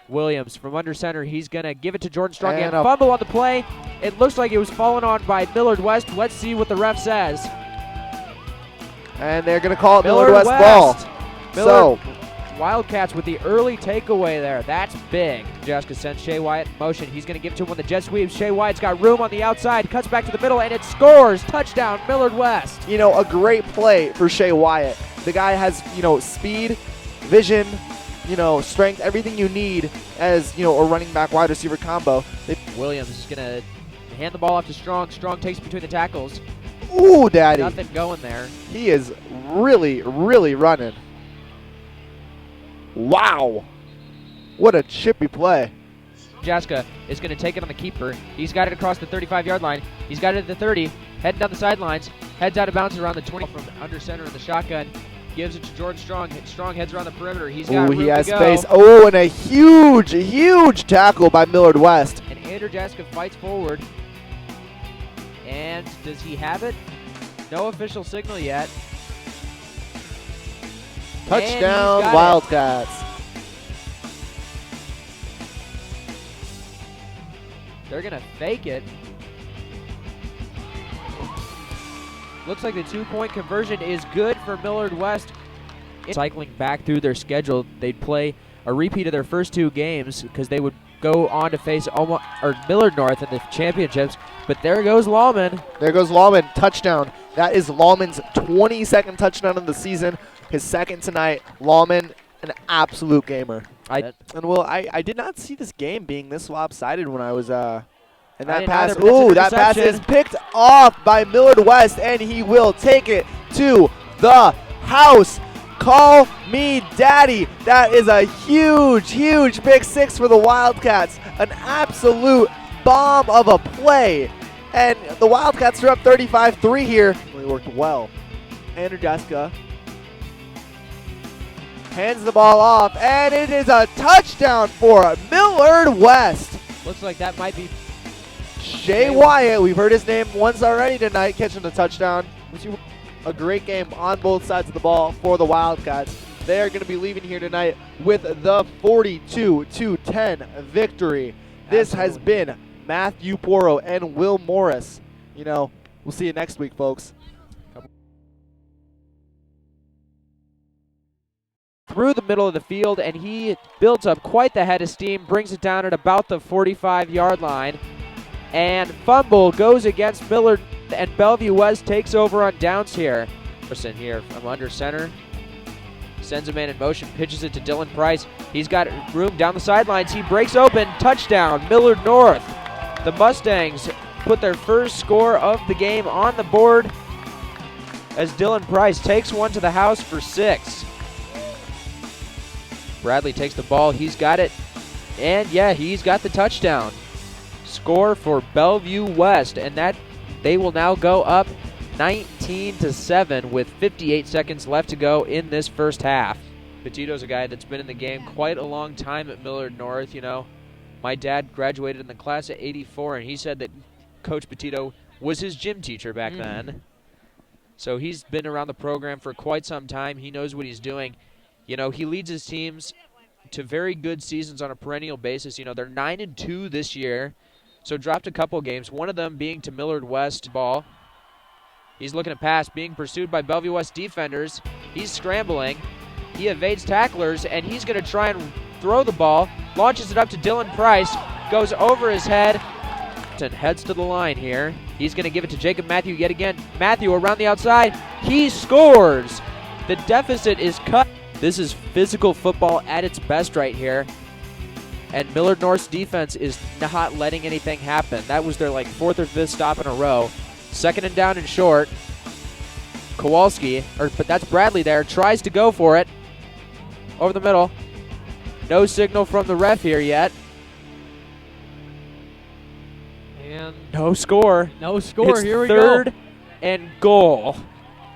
Williams from under center. He's going to give it to Jordan Strong. And a fumble on the play. It looks like it was fallen on by Millard West. Let's see what the ref says. And they're going to call it Millard West ball. So Wildcats with the early takeaway there. That's big. Jessica sends Shea Wyatt in motion. He's going to give to him on the jet sweep. Shea Wyatt's got room on the outside. Cuts back to the middle, and it scores. Touchdown, Millard West. You know, a great play for Shea Wyatt. The guy has, you know, speed, vision, you know, strength, everything you need as, you know, a running back wide receiver combo. Williams is going to hand the ball off to Strong. Strong takes between the tackles. Ooh, daddy. Nothing going there. He is really, really running. Wow. What a chippy play. Jessica is going to take it on the keeper. He's got it across the 35-yard line. He's got it at the 30, heading down the sidelines. Heads out of bounds around the 20 from under center in the shotgun. Gives it to Jordan Strong. Strong heads around the perimeter. He's got room he has to go. Space. Oh, and a huge, huge tackle by Millard West. And Andrew Jessica fights forward. And does he have it? No official signal yet. Touchdown, Wildcats. They're going to fake it. Looks like the two-point conversion is good for Millard West. Cycling back through their schedule, they'd play a repeat of their first two games because they would go on to face Millard North in the championships. But there goes Lawman. There goes Lawman. Touchdown. That is Lawman's 22nd touchdown of the season. His second tonight. Lawman, an absolute gamer. I did not see this game being this lopsided when I was and that pass. Ooh, that pass is picked off by Millard West, and he will take it to the house. Call me daddy. That is a huge, huge pick six for the Wildcats. An absolute bomb of a play. And the Wildcats are up 35-3 here. Really worked well. Andrew Jessica hands the ball off, and it is a touchdown for Millard West. Looks like that might be Shea Wyatt. We've heard his name once already tonight, catching the touchdown. A great game on both sides of the ball for the Wildcats. They are going to be leaving here tonight with the 42-10 victory. This has been Matthew Porro and Will Morris. You know, we'll see you next week, folks. Through the middle of the field, and he builds up quite the head of steam, brings it down at about the 45-yard line, and fumble goes against Millard, and Bellevue West takes over on downs here. Person here from under center, sends a man in motion, pitches it to Dylan Price. He's got room down the sidelines. He breaks open, touchdown, Millard North. The Mustangs put their first score of the game on the board as Dylan Price takes one to the house for 6. Bradley takes the ball. He's got it. And, yeah, he's got the touchdown. Score for Bellevue West. And that they will now go up 19-7 with 58 seconds left to go in this first half. Petito's a guy that's been in the game quite a long time at Millard North. You know, my dad graduated in the class of '84, and he said that Coach Petito was his gym teacher back then. So he's been around the program for quite some time. He knows what he's doing. You know, he leads his teams to very good seasons on a perennial basis. You know, they're 9-2 this year, so dropped a couple games, one of them being to Millard West ball. He's looking to pass, being pursued by Bellevue West defenders. He's scrambling. He evades tacklers, and he's going to try and throw the ball. Launches it up to Dylan Price, goes over his head, and heads to the line here. He's going to give it to Jacob Matthew yet again. Matthew around the outside. He scores. The deficit is cut. This is physical football at its best right here. And Millard North's defense is not letting anything happen. That was their, like, 4th or 5th stop in a row. 2nd and down and short. Kowalski, but that's Bradley there, tries to go for it. Over the middle. No signal from the ref here yet. And no score. No score. It's Here we go. 3rd and goal.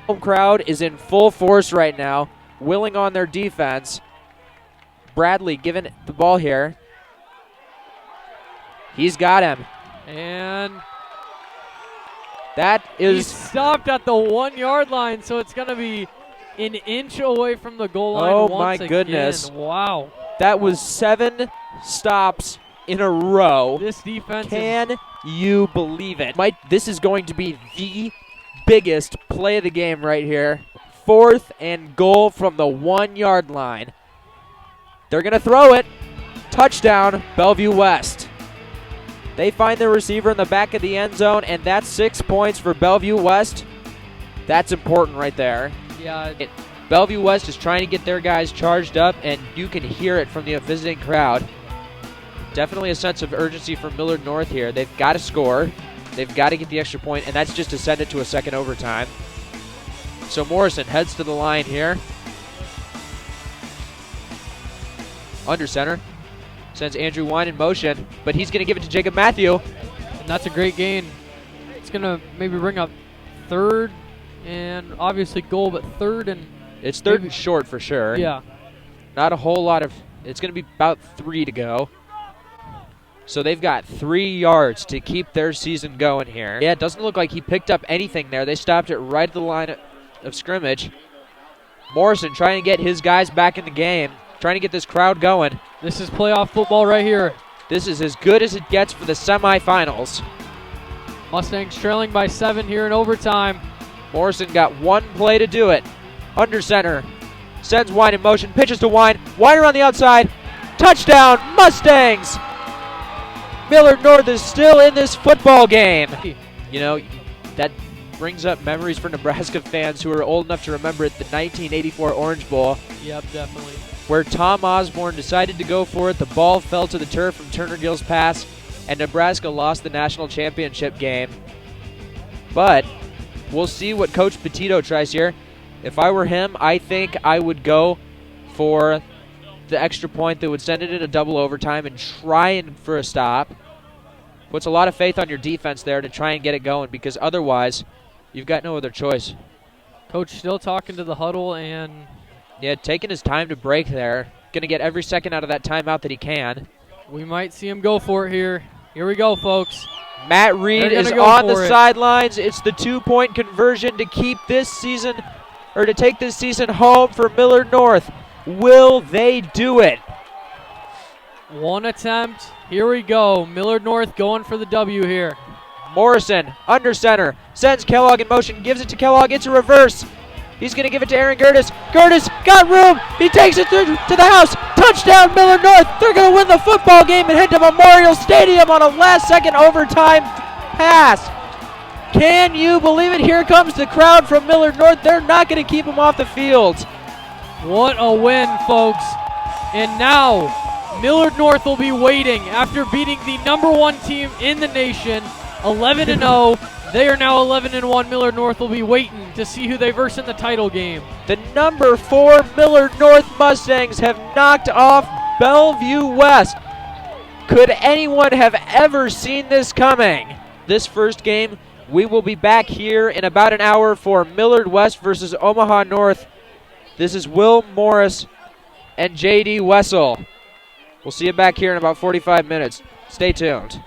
Home crowd is in full force right now, willing on their defense. Bradley giving the ball here. He's got him. And that is... He's stopped at the 1 yard line, so it's going to be an inch away from the goal line. Oh, once my goodness. again. Wow. That was 7 stops in a row. This defense Can you believe it? This is going to be the biggest play of the game right here. 4th and goal from the 1-yard line. They're going to throw it. Touchdown, Bellevue West. They find the receiver in the back of the end zone, and that's 6 points for Bellevue West. That's important right there. Yeah. Bellevue West is trying to get their guys charged up, and you can hear it from the visiting crowd. Definitely a sense of urgency for Millard North here. They've got to score. They've got to get the extra point, and that's just to send it to a second overtime. So Morrison heads to the line here. Under center. Sends Andrew Wine in motion, but he's going to give it to Jacob Matthew. And that's a great gain. It's going to maybe bring up 3rd and obviously goal, but 3rd and... It's 3rd and short for sure. Yeah. Not a whole lot of... It's going to be about 3 to go. So they've got 3 yards to keep their season going here. Yeah, it doesn't look like he picked up anything there. They stopped it right at the line of scrimmage. Morrison trying to get his guys back in the game, trying to get this crowd going. This is playoff football right here. This is as good as it gets for the semifinals. Mustangs trailing by 7 here in overtime. Morrison got 1 play to do it. Under center. Sends Wine in motion. Pitches to Wine. Wine around the outside. Touchdown, Mustangs! Millard North is still in this football game. You know, that brings up memories for Nebraska fans who are old enough to remember it, the 1984 Orange Bowl. Yep, definitely. Where Tom Osborne decided to go for it. The ball fell to the turf from Turner Gill's pass, and Nebraska lost the national championship game. But we'll see what Coach Petito tries here. If I were him, I think I would go for the extra point that would send it in a double overtime and trying for a stop. Puts a lot of faith on your defense there to try and get it going, because otherwise you've got no other choice. Coach still talking to the huddle and... Yeah, taking his time to break there. Going to get every second out of that timeout that he can. We might see him go for it here. Here we go, folks. Matt Reed is on the sidelines. It's the 2-point conversion to keep this season, or to take this season home for Millard North. Will they do it? 1 attempt. Here we go. Millard North going for the W here. Morrison, under center, sends Kellogg in motion, gives it to Kellogg. It's a reverse. He's going to give it to Aaron Gertis. Gertis got room. He takes it through to the house. Touchdown, Millard North. They're going to win the football game and head to Memorial Stadium on a last-second overtime pass. Can you believe it? Here comes the crowd from Millard North. They're not going to keep him off the field. What a win, folks. And now Millard North will be waiting after beating the #1 team in the nation, 11-0. They are now 11-1. Millard North will be waiting to see who they verse in the title game. The #4 Millard North Mustangs have knocked off Bellevue West. Could anyone have ever seen this coming? This first game, we will be back here in about an hour for Millard West versus Omaha North. This is Will Morris and J.D. Wessel. We'll see you back here in about 45 minutes. Stay tuned.